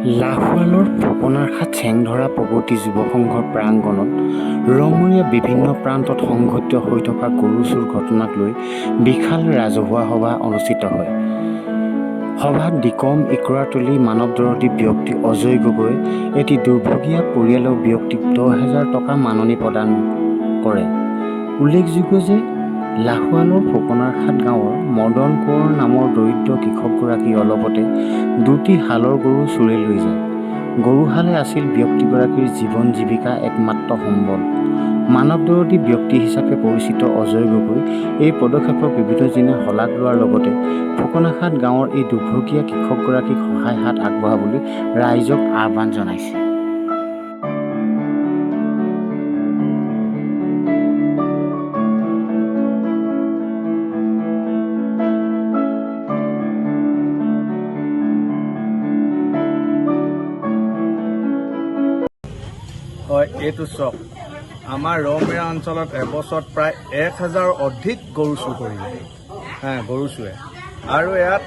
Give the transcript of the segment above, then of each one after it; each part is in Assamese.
লাহোৱালৰ ফুকনাৰখাট চেংধৰা প্ৰগতি যুৱ সংঘৰ প্ৰাংগণত ৰঙৰীয়া বিভিন্ন প্ৰান্তত সংঘটিত হৈ থকা গৰু চুৰ ঘটনাক লৈ বিশাল ৰাজহুৱা সভা অনুষ্ঠিত হয়। সভাত ডিকম ইকৰাতলী মানৱদৰদী ব্যক্তি অজয় গগৈ এটি দুৰ্ভগীয়া পৰিয়ালৰ ব্যক্তিক 10,000 টকা মাননি প্ৰদান কৰে। উল্লেখযোগ্য যে লাহোৱালৰ ফুকনাৰখাট গাঁৱৰ মদন কোঁৱৰ নামৰ দৰিদ্ৰ কৃষকগৰাকী অলপতে দুটি হালৰ গৰু চুৰি লৈ যায়। গৰুহালে আছিল ব্যক্তিগৰাকীৰ জীৱন জীৱিকা একমাত্ৰ সম্বল। মানৱদৰদী ব্যক্তি হিচাপে পৰিচিত অজয় গগৈ এই পদক্ষেপক বিভিন্নজনে শলাগ লোৱাৰ লগতে ফুকনাৰখাট গাঁৱৰ এই দুৰ্ভগীয়া কৃষকগৰাকীক সহায় হাত আগবঢ়াবলৈ ৰাইজক আহ্বান জনাইছে। হয়, এইটো চক আমাৰ ৰঙীয়া অঞ্চলত এবছৰত প্ৰায় 1,000 অধিক গৰু চুৰ কৰিলে গৰু চুৰে আৰু ইয়াত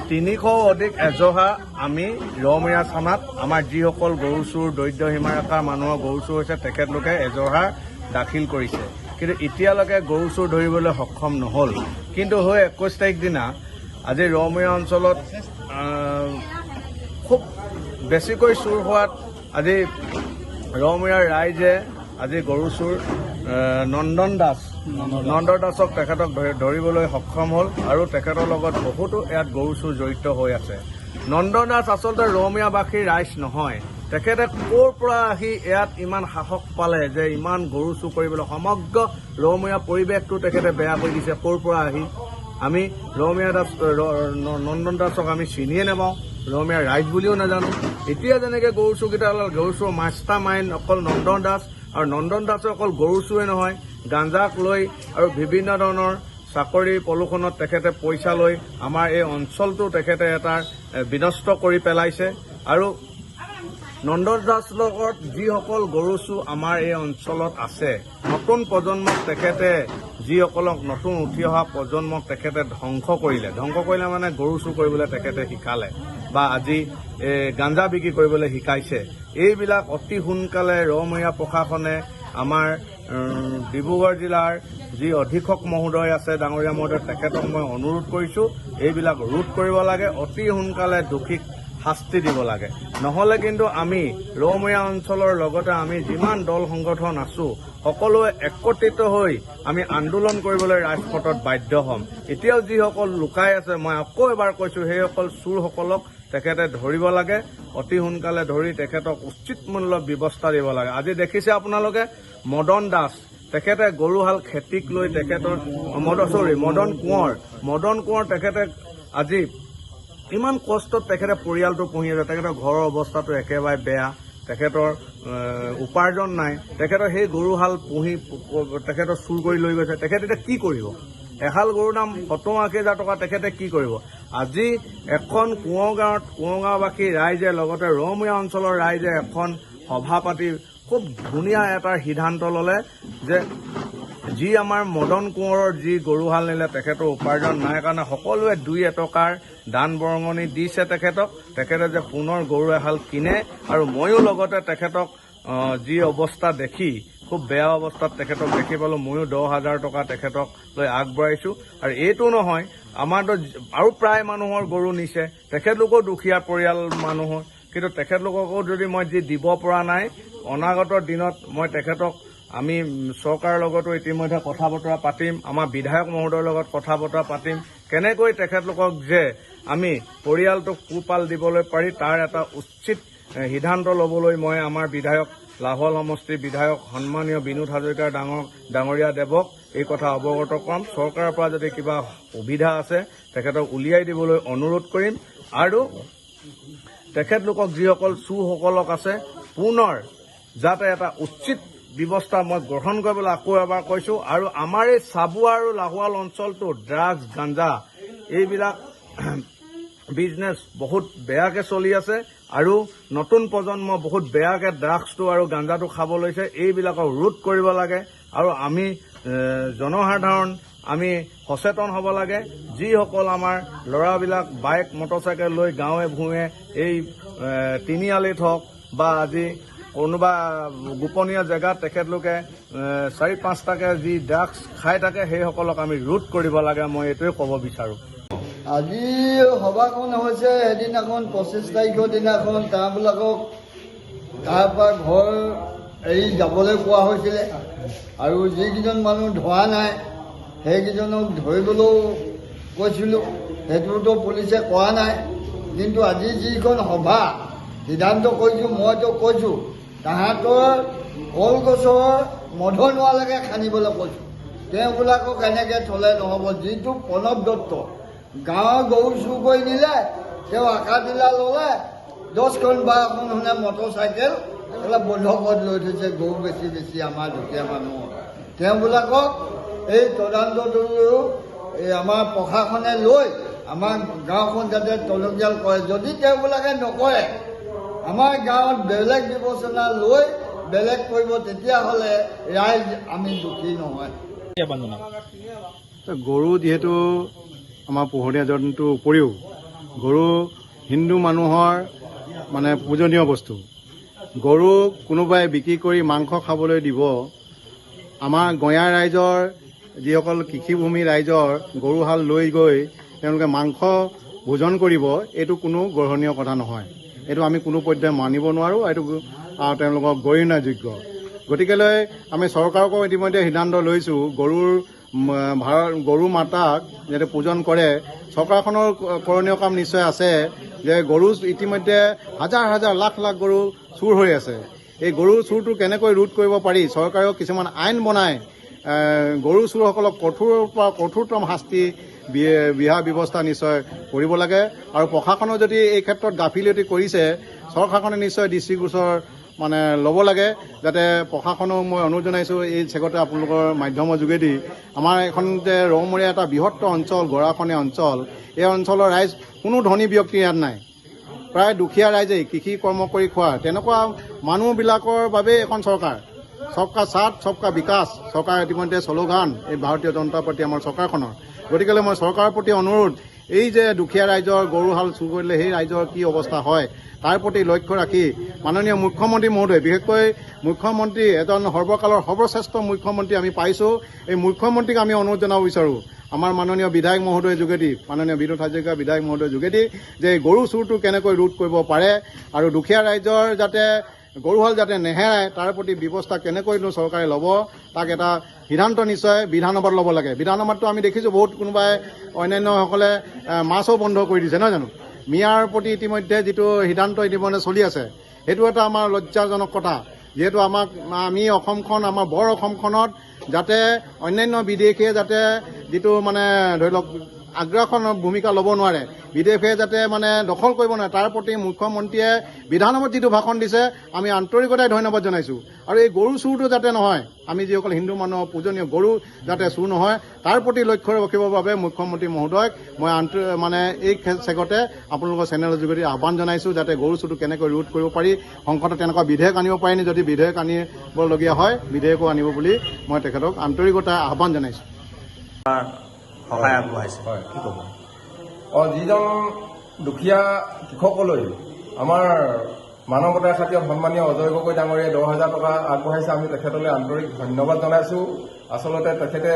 300 অধিক এজহা আমি ৰঙীয়া থানাত আমাৰ যিসকল গৰু চুৰ দৰিদ্ৰ সীমাৰেখাৰ মানুহৰ গৰু চুৰ হৈছে তেখেতলোকে এজহা দাখিল কৰিছে, কিন্তু এতিয়ালৈকে গৰু চুৰ ধৰিবলৈ সক্ষম নহ'ল। কিন্তু হৈ 21 তাৰিখ দিনা আজি ৰঙীয়া অঞ্চলত খুব বেছিকৈ চুৰ হোৱাত আজি ৰঙীয়াৰ ৰাইজে আজি গৰু চুৰ নন্দন দাসক তেখেতক ধৰিবলৈ সক্ষম হ'ল আৰু তেখেতৰ লগত বহুতো ইয়াত গৰু চুৰ জড়িত হৈ আছে। নন্দন দাস আচলতে ৰঙীয়াবাসীৰ ৰাইজ নহয়, তেখেতে ক'ৰ পৰা আহি ইয়াত ইমান সাহস পালে যে ইমান গৰু চুৰ কৰিবলৈ, সমগ্ৰ ৰঙীয়া পৰিৱেশটো তেখেতে বেয়া কৰি দিছে। ক'ৰ পৰা আহি আমি নন্দন দাসক আমি চিনিয়ে নাপাওঁ, ৰঙীয়া ৰাইজ বুলিও নাজানো। এতিয়া যেনেকৈ গৰু চুৰকেইটা গৰু চুৰ মাষ্টাৰ মাইণ্ড অকল নন্দন দাস, আৰু নন্দন দাসে অকল গৰু চুৰে নহয়, গাঞ্জাক লৈ আৰু বিভিন্ন ধৰণৰ চাকৰি পলুখনত তেখেতে পইচা লৈ আমাৰ এই অঞ্চলটো তেখেতে এটা বিনষ্ট কৰি পেলাইছে। আৰু নন্দন দাস লগত যিসকল গৰু চুৰ আমাৰ এই অঞ্চলত আছে, নতুন প্ৰজন্মক তেখেতে যিসকলক নতুন উঠি অহা প্ৰজন্মক তেখেতে ধ্বংস কৰিলে মানে গৰু চুৰ কৰিবলৈ তেখেতে শিকালে বা আজি গাঞ্জা বিক্ৰী কৰিবলৈ শিকাইছে। এইবিলাক অতি সোনকালে ৰঙীয়া প্ৰশাসনে আমাৰ ডিব্ৰুগড় জিলাৰ যি অধীক্ষক মহোদয় আছে, ডাঙৰীয়া মহোদয়, তেখেতক মই অনুৰোধ কৰিছোঁ এইবিলাক ৰোধ কৰিব লাগে, অতি সোনকালে দোষীক শাস্তি দিব লাগে। নহ'লে কিন্তু আমি ৰঙীয়া অঞ্চলৰ লগতে আমি যিমান দল সংগঠন আছো সকলোৱে একত্ৰিত হৈ আমি আন্দোলন কৰিবলৈ ৰাজপথত বাধ্য হ'ম। এতিয়াও যিসকল লুকাই আছে, মই আকৌ এবাৰ কৈছোঁ, সেইসকল চোৰসকলক তেখেতে ধৰিব লাগে, অতি সোনকালে ধৰি তেখেতক উচিত মূল্য ব্যৱস্থা দিব লাগে। আজি দেখিছে আপোনালোকে মদন দাস, তেখেতে গৰুহাল খেতিক লৈ তেখেতৰ মদন কোঁৱৰ তেখেতে আজি ইমান কষ্টত তেখেতে পৰিয়ালটো পুহি আছে, তেখেতৰ ঘৰৰ অৱস্থাটো একেবাৰে বেয়া, তেখেতৰ উপাৰ্জন নাই, তেখেতৰ সেই গৰুহাল পুহি তেখেতৰ চুৰ কৰি লৈ গৈছে। তেখেতে এতিয়া কি কৰিব? এহাল গৰুৰ দাম 70,000 টকা, তেখেতে কি কৰিব? আজি এখন কোঁৱগাঁওবাসী ৰাইজে লগতে ৰঙীয়া অঞ্চলৰ ৰাইজে এখন সভা পাতি খুব ধুনীয়া এটা সিদ্ধান্ত ল'লে যে যি আমাৰ মদন কোঁৱৰৰ যি গৰুহাল নিলে তেখেতৰ উপাৰ্জন নাই কাৰণে সকলোৱে 2 এটকাৰ দান বৰঙণি দিছে তেখেতে যে পুনৰ গৰু এহাল কিনে। আৰু ময়ো লগতে তেখেতক যি অৱস্থা দেখি খুব বেয়া অৱস্থাত তেখেতক দেখি পালোঁ, ময়ো 10,000 টকা তেখেতক লৈ আগবঢ়াইছোঁ। আৰু এইটো নহয়, আমাৰতো আৰু প্ৰায় মানুহৰ গৰু নিছে, তেখেতলোকো দুখীয়া পৰিয়াল মানুহৰ, কিন্তু তেখেতলোককো যদি মই যি দিব পৰা নাই, অনাগত দিনত মই তেখেতক আমি চৰকাৰৰ লগতো ইতিমধ্যে কথা বতৰা পাতিম, আমাৰ বিধায়ক মহোদয়ৰ লগত কথা বতৰা পাতিম, কেনেকৈ তেখেতলোকক যে আমি পৰিয়ালটোক পোহপাল দিবলৈ পাৰি তাৰ এটা উচিত সিদ্ধান্ত ল'বলৈ মই আমাৰ বিধায়ক, লাহোৱাল সমষ্টিৰ বিধায়ক সন্মানীয় বিনোদ হাজৰিকাৰ ডাঙৰীয়া দেৱক এই কথা অৱগত কৰাম। চৰকাৰৰ পৰা যদি কিবা সুবিধা আছে তেখেতক উলিয়াই দিবলৈ অনুৰোধ কৰিম, আৰু তেখেতলোকক যিসকল চোৰসকলক আছে পুনৰ যাতে এটা উচিত ব্যৱস্থা মই গ্ৰহণ কৰিবলৈ আকৌ এবাৰ কৈছোঁ। আৰু আমাৰ এই চাবুৱা আৰু লাহোৱাল অঞ্চলটো ড্ৰাগছ, গাঞ্জা এইবিলাক বিজনেছ বহুত বেয়াকে চলি আছে, আৰু নতুন প্ৰজন্ম বহুত বেয়াকে ড্ৰাগছটো আৰু গাঞ্জাটো খাব লৈছে। এইবিলাকক ৰোধ কৰিব লাগে, আৰু আমি জনসাধাৰণ আমি সচেতন হ'ব লাগে। যিসকল আমাৰ ল'ৰাবিলাক বাইক মটৰচাইকেল লৈ গাঁৱে ভূঞে এই তিনিআলিত হওক বা আজি কোনোবা গোপনীয় জেগাত তেখেতলোকে 4-5টাকে যি ড্ৰাগছ খাই থাকে সেইসকলক আমি ৰোধ কৰিব লাগে। মই এইটোৱে ক'ব বিচাৰোঁ। আজি সভাখন হৈছে এদিনাখন 25 তাৰিখৰ দিনাখন তেওঁবিলাকক তাৰ পৰা ঘৰ এৰি যাবলৈ কোৱা হৈছিলে আৰু যিকেইজন মানুহ ধৰা নাই সেইকেইজনক ধৰিবলৈও কৈছিলোঁ। সেইটোতো পুলিচে কৰা নাই। কিন্তু আজি যিখন সভা সিদ্ধান্ত কৰিছোঁ, মইতো কৈছোঁ তাহাঁতৰ কলগছৰ মধু নোৱালৈকে খান্দিবলৈ কৈছোঁ। তেওঁবিলাকক এনেকৈ থ'লে নহ'ব। যিটো প্ৰণৱ দত্ত গাঁৱৰ গৰু চুৰ কৰি নিলে, তেওঁ আকাদিলা ল'লে, 10খন 12খন হ'লে মটৰচাইকেল এইবিলাক বন্ধ পথ লৈ থৈছে গৰু বেছি বেছি আমাৰ দুখীয়া মানুহৰ। তেওঁবিলাকক এই তদন্তটো এই আমাৰ প্ৰশাসনে লৈ আমাৰ গাঁওখন যাতে টনকিয়াল কৰে। যদি তেওঁবিলাকে নকৰে আমাৰ গাঁৱত বেলেগ বিবেচনা লৈ বেলেগ কৰিব, তেতিয়াহ'লে ৰাইজ আমি দুখী নহয়। গৰু যিহেতু আমাৰ পোহনীয়া জন্তুৰ উপৰিও গৰু হিন্দু মানুহৰ মানে পূজনীয় বস্তু। গৰু কোনোবাই বিক্ৰী কৰি মাংস খাবলৈ দিব, আমাৰ গঞা ৰাইজৰ যিসকল কৃষিভূমি ৰাইজৰ গৰুহাল লৈ গৈ তেওঁলোকে মাংস ভোজন কৰিব, এইটো কোনো গ্ৰহণীয় কথা নহয়। এইটো আমি কোনো পৰ্যায়ে মানিব নোৱাৰোঁ। এইটো তেওঁলোকক গৰিহণাযোগ্য। গতিকেলৈ আমি চৰকাৰকো ইতিমধ্যে সিদ্ধান্ত লৈছোঁ, গৰু মাতাক যাতে পূজন কৰে। চৰকাৰখনৰ কৰণীয় কাম নিশ্চয় আছে যে গৰু ইতিমধ্যে হাজাৰ হাজাৰ লাখ লাখ গৰু চুৰ হৈ আছে। এই গৰু চুৰটো কেনেকৈ ৰোধ কৰিব পাৰি, চৰকাৰেও কিছুমান আইন বনাই গৰু চুৰসকলক কঠোৰৰ পৰা কঠোৰতম শাস্তি বিহা ব্যৱস্থা নিশ্চয় কৰিব লাগে। আৰু প্ৰশাসনেও যদি এই ক্ষেত্ৰত গাফিলতি কৰিছে, চৰকাৰখনে নিশ্চয় দৃষ্টিগোচৰ ল'ব লাগে। যাতে প্ৰশাসনক মই অনুৰোধ জনাইছোঁ এই চেগতে আপোনালোকৰ মাধ্যমৰ যোগেদি আমাৰ এখন যে ৰৌমৰীয়া এটা বৃহত্তৰ অঞ্চল, গৰাখনীয়া অঞ্চল, এই অঞ্চলৰ ৰাইজ কোনো ধনী ব্যক্তি ইয়াত নাই। প্ৰায় দুখীয়া ৰাইজেই কৃষি কৰ্ম কৰি খোৱা তেনেকুৱা মানুহবিলাকৰ বাবে এখন চৰকাৰ। সবকা সাথ সবকা বিকাশ চৰকাৰ ইতিমধ্যে শ্লোগান এই ভাৰতীয় জনতা পাৰ্টি আমাৰ চৰকাৰখনৰ। গতিকে মই চৰকাৰৰ প্ৰতি অনুৰোধ, এই যে দুখীয়া ৰাইজৰ গৰুহাল চুৰ কৰিলে সেই ৰাইজৰ কি অৱস্থা হয় তাৰ প্ৰতি লক্ষ্য ৰাখি মাননীয় মুখ্যমন্ত্ৰী মহোদয়, বিশেষকৈ মুখ্যমন্ত্ৰী এজন সৰ্বকালৰ সৰ্বশ্ৰেষ্ঠ মুখ্যমন্ত্ৰী আমি পাইছোঁ। এই মুখ্যমন্ত্ৰীক আমি অনুৰোধ জনাব বিচাৰোঁ আমাৰ মাননীয় বিধায়ক মহোদয়ৰ যোগেদি, মাননীয় বিনোদ হাজৰিকা বিধায়ক মহোদয়ৰ যোগেদি, যে গৰু চুৰটো কেনেকৈ ৰোধ কৰিব পাৰে আৰু দুখীয়া ৰাইজৰ যাতে গৰুহাল যাতে নেহেৰায় তাৰ প্ৰতি ব্যৱস্থা কেনেকৈনো চৰকাৰে ল'ব, তাক এটা সিদ্ধান্ত নিশ্চয় বিধানসভাত ল'ব লাগে। বিধানসভাততো আমি দেখিছোঁ বহুত কোনোবাই অন্যান্যসকলে মাছো বন্ধ কৰি দিছে, নহয় জানো? মিয়াৰ প্ৰতি ইতিমধ্যে যিটো সিদ্ধান্ত ইতিমধ্যে চলি আছে, সেইটো এটা আমাৰ লজ্জাজনক কথা। যিহেতু আমি অসমখন, আমাৰ বৰ অসমখনত যাতে অন্যান্য বিদেশীয়ে যাতে যিটো ধৰি লওক আগ্ৰাসনৰ ভূমিকা ল'ব নোৱাৰে, বিদেশীয়ে যাতে দখল কৰিব নোৱাৰে, তাৰ প্ৰতি মুখ্যমন্ত্ৰীয়ে বিধানসভাত যিটো ভাষণ দিছে আমি আন্তৰিকতাৰে ধন্যবাদ জনাইছোঁ। আৰু এই গৰু চুৰটো যাতে নহয়, আমি যিসকল হিন্দু মানুহৰ পূজনীয় গৰু যাতে চুৰ নহয় তাৰ প্ৰতি লক্ষ্য ৰাখিবৰ বাবে মুখ্যমন্ত্ৰী মহোদয়ক মই এই চেগতে আপোনালোকৰ চেনেলৰ যোগেদি আহ্বান জনাইছোঁ, যাতে গৰু চুৰটো কেনেকৈ ৰোধ কৰিব পাৰি। সংসদত তেনেকুৱা বিধেয়ক আনিব পাৰি নি, যদি বিধেয়ক আনিবলগীয়া হয় বিধেয়কো আনিব বুলি মই তেখেতক আন্তৰিকতাৰে আহ্বান জনাইছোঁ। সহায় আগবঢ়াইছে, হয় কি ক'ব? যিজন দুখীয়া কৃষকলৈ আমাৰ মানৱতাৰ খাতিৰত সন্মানীয় অজয় গগৈ ডাঙৰীয়াই 10,000 টকা আগবঢ়াইছে, আমি তেখেতলৈ আন্তৰিক ধন্যবাদ জনাইছোঁ। আচলতে তেখেতে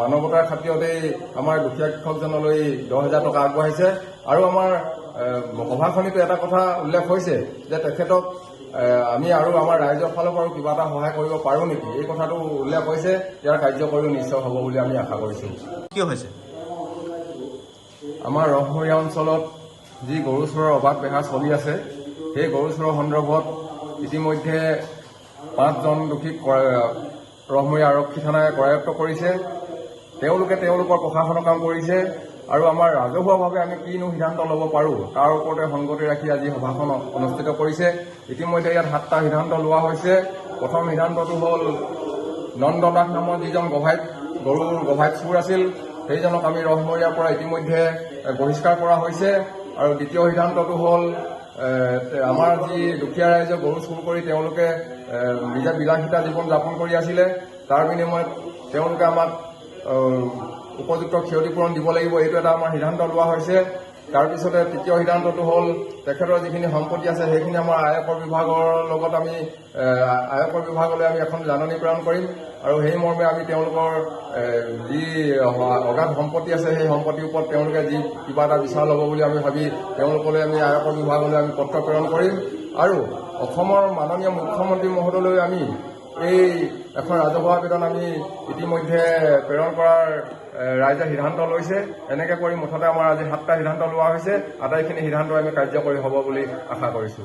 মানৱতাৰ খাতিৰতেই আমাৰ দুখীয়া কৃষকজনলৈ 10,000 টকা আগবঢ়াইছে। আৰু আমাৰ সভাখনিতো এটা কথা উল্লেখ হৈছে যে তেখেতক আমি আৰু আমাৰ ৰাইজৰ ফালৰ পৰাও কিবা এটা সহায় কৰিব পাৰোঁ নেকি, এই কথাটো উল্লেখ হৈছে। ইয়াৰ কাৰ্যকৰীও নিশ্চয় হ'ব বুলি আমি আশা কৰিছোঁ। কি হৈছে? আমাৰ ৰহমৰীয়া অঞ্চলত যি গৰু চোৰৰ অবাধ বেহাৰ চলি আছে, সেই গৰু চোৰৰ সন্দৰ্ভত ইতিমধ্যে 5জন দোষীক ৰহমৰীয়া আৰক্ষী থানাই কৰায়ত্ব কৰিছে। তেওঁলোকে তেওঁলোকৰ প্ৰশাসনৰ কাম কৰিছে আৰু আমাৰ ৰাজহুৱাভাৱে আমি কিনো সিদ্ধান্ত ল'ব পাৰোঁ তাৰ ওপৰতে সংগতি ৰাখি আজি সভাখন অনুষ্ঠিত কৰিছে। ইতিমধ্যে ইয়াত 7টা সিদ্ধান্ত লোৱা হৈছে। প্ৰথম সিদ্ধান্তটো হ'ল নন্দনাথ নামৰ যিজন গৰুৰ গভাইত চোৰ আছিল, সেইজনক আমি ৰহমৰীয়াৰ পৰা ইতিমধ্যে বহিষ্কাৰ কৰা হৈছে। আৰু দ্বিতীয় সিদ্ধান্তটো হ'ল আমাৰ যি দুখীয়া ৰাইজে গৰু চুৰ কৰি তেওঁলোকে নিজে বিলাসিতা জীৱন যাপন কৰি আছিলে, তাৰ বিনিময়ত তেওঁলোকে আমাক উপযুক্ত ক্ষতিপূৰণ দিব লাগিব, এইটো এটা আমাৰ সিদ্ধান্ত লোৱা হৈছে। তাৰপিছতে তৃতীয় সিদ্ধান্তটো হ'ল তেখেতৰ যিখিনি সম্পত্তি আছে সেইখিনি আমাৰ আয়কৰ বিভাগৰ লগত আমি আয়কৰ বিভাগলৈ আমি এখন জাননী প্ৰেৰণ কৰিম আৰু সেই মৰ্মে আমি তেওঁলোকৰ যি অগাধ সম্পত্তি আছে সেই সম্পত্তিৰ ওপৰত তেওঁলোকে যি কিবা এটা বিচাৰ ল'ব বুলি আমি ভাবি তেওঁলোকলৈ আমি আয়কৰ বিভাগলৈ আমি পত্ৰ প্ৰেৰণ কৰিম আৰু অসমৰ মাননীয় মুখ্যমন্ত্ৰী মহোদয়লৈ আমি এই এখন ৰাজহুৱা আবেদন আমি ইতিমধ্যে প্ৰেৰণ কৰাৰ ৰাইজে সিদ্ধান্ত লৈছে। এনেকৈ কৰি মুঠতে আমাৰ আজি 7টা সিদ্ধান্ত লোৱা হৈছে। আটাইখিনি সিদ্ধান্ত আমি কাৰ্যকৰী হ'ব বুলি আশা কৰিছোঁ।